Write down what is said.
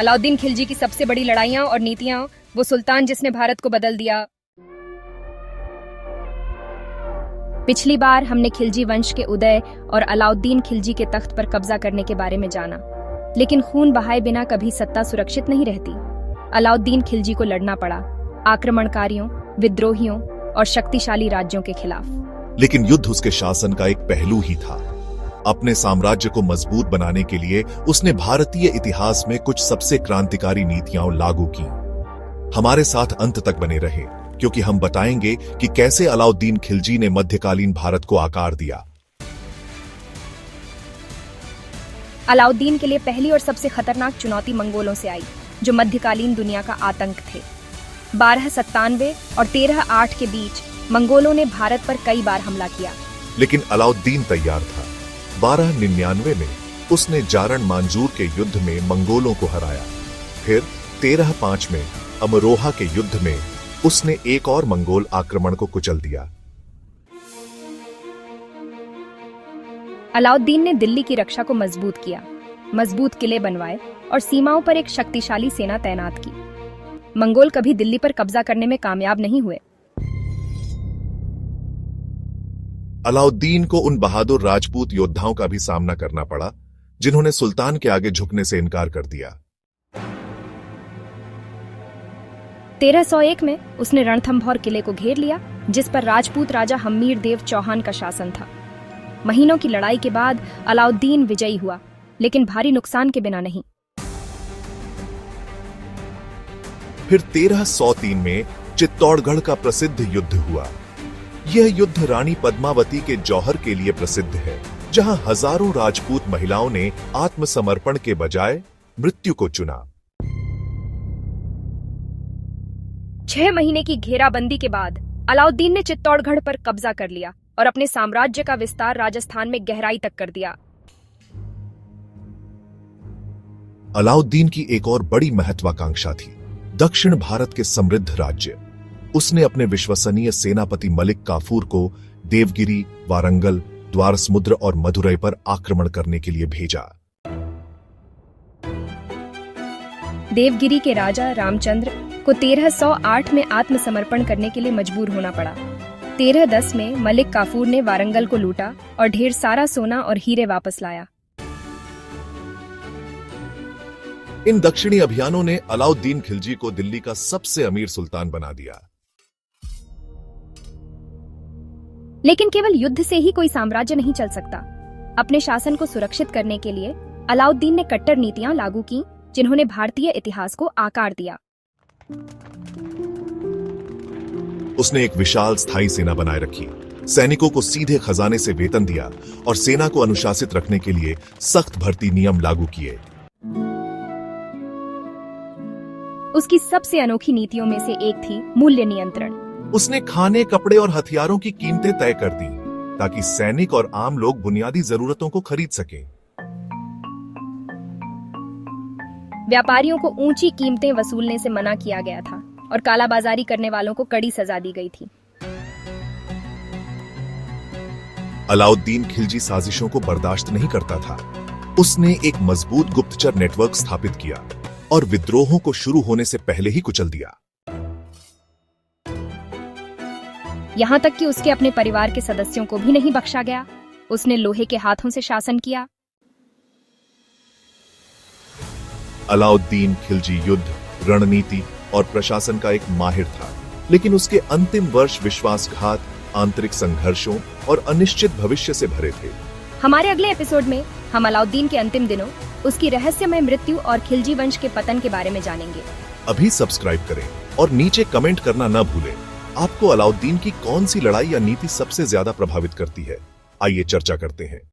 अलाउद्दीन खिलजी की सबसे बड़ी लड़ाइयां और नीतियां, वो सुल्तान जिसने भारत को बदल दिया। पिछली बार हमने खिलजी वंश के उदय और अलाउद्दीन खिलजी के तख्त पर कब्जा करने के बारे में जाना, लेकिन खून बहाए बिना कभी सत्ता सुरक्षित नहीं रहती। अलाउद्दीन खिलजी को लड़ना पड़ा आक्रमणकारियों, विद्रोहियों और शक्तिशाली राज्यों के खिलाफ। लेकिन युद्ध उसके शासन का एक पहलू ही था। अपने साम्राज्य को मजबूत बनाने के लिए उसने भारतीय इतिहास में कुछ सबसे क्रांतिकारी नीतियां लागू की। हमारे साथ अंत तक बने रहे, क्योंकि हम बताएंगे कि कैसे अलाउद्दीन खिलजी ने मध्यकालीन भारत को आकार दिया। अलाउद्दीन के लिए पहली और सबसे खतरनाक चुनौती मंगोलों से आई, जो मध्यकालीन दुनिया का आतंक थे। 1297 और 1308 के बीच मंगोलों ने भारत पर कई बार हमला किया, लेकिन अलाउद्दीन तैयार था। 1299 में उसने जारण मांजूर के युद्ध में मंगोलों को हराया। फिर 1305 में अमरोहा के युद्ध में उसने एक और मंगोल आक्रमण को कुचल दिया। अलाउद्दीन ने दिल्ली की रक्षा को मजबूत किया, मजबूत किले बनवाए और सीमाओं पर एक शक्तिशाली सेना तैनात की। मंगोल कभी दिल्ली पर कब्जा करने में कामयाब नहीं हुए। अलाउद्दीन को उन बहादुर राजपूत योद्धाओं का भी सामना करना पड़ा, जिन्होंने सुल्तान के आगे झुकने से इनकार कर दिया। 1301 में उसने रणथंभौर किले को घेर लिया, जिस पर राजपूत राजा हम्मीर देव चौहान का शासन था। महीनों की लड़ाई के बाद अलाउद्दीन विजयी हुआ, लेकिन भारी नुकसान के बिना नहीं। फिर 1303 में चित्तौड़गढ़ का प्रसिद्ध युद्ध हुआ। यह युद्ध रानी पद्मावती के जौहर के लिए प्रसिद्ध है, जहां हजारों राजपूत महिलाओं ने आत्मसमर्पण के बजाय मृत्यु को चुना। 6 महीने की घेराबंदी के बाद अलाउद्दीन ने चित्तौड़गढ़ पर कब्जा कर लिया और अपने साम्राज्य का विस्तार राजस्थान में गहराई तक कर दिया। अलाउद्दीन की एक और बड़ी महत्वाकांक्षा थी दक्षिण भारत के समृद्ध राज्य। उसने अपने विश्वसनीय सेनापति मलिक काफूर को देवगिरी, वारंगल, द्वारसमुद्र और मदुरई पर आक्रमण करने के लिए भेजा। देवगिरी के राजा रामचंद्र को 1308 में आत्मसमर्पण करने के लिए मजबूर होना पड़ा। 1310 में मलिक काफूर ने वारंगल को लूटा और ढेर सारा सोना और हीरे वापस लाया। इन दक्षिणी अभियानों ने अलाउद्दीन खिलजी को दिल्ली का सबसे अमीर सुल्तान बना दिया। लेकिन केवल युद्ध से ही कोई साम्राज्य नहीं चल सकता। अपने शासन को सुरक्षित करने के लिए अलाउद्दीन ने कट्टर नीतियां लागू की, जिन्होंने भारतीय इतिहास को आकार दिया। उसने एक विशाल स्थायी सेना बनाए रखी, सैनिकों को सीधे खजाने से वेतन दिया और सेना को अनुशासित रखने के लिए सख्त भर्ती नियम लागू किए। उसकी सबसे अनोखी नीतियों में से एक थी मूल्य नियंत्रण। उसने खाने, कपड़े और हथियारों की कीमतें तय कर दी, ताकि सैनिक और आम लोग बुनियादी जरूरतों को खरीद सकें। व्यापारियों को ऊंची कीमतें वसूलने से मना किया गया था और कालाबाजारी करने वालों को कड़ी सजा दी गई थी। अलाउद्दीन खिलजी साजिशों को बर्दाश्त नहीं करता था। उसने एक मजबूत गुप्तचर नेटवर्क स्थापित किया और विद्रोहों को शुरू होने से पहले ही कुचल दिया। यहां तक कि उसके अपने परिवार के सदस्यों को भी नहीं बख्शा गया। उसने लोहे के हाथों से शासन किया। अलाउद्दीन खिलजी युद्ध, रणनीति और प्रशासन का एक माहिर था, लेकिन उसके अंतिम वर्ष विश्वासघात, आंतरिक संघर्षों और अनिश्चित भविष्य से भरे थे। हमारे अगले एपिसोड में हम अलाउद्दीन के अंतिम दिनों, उसकी रहस्यमय मृत्यु और खिलजी वंश के पतन के बारे में जानेंगे। अभी सब्सक्राइब करें और नीचे कमेंट करना न भूलें। आपको अलाउद्दीन की कौन सी लड़ाई या नीति सबसे ज्यादा प्रभावित करती है? आइए चर्चा करते हैं।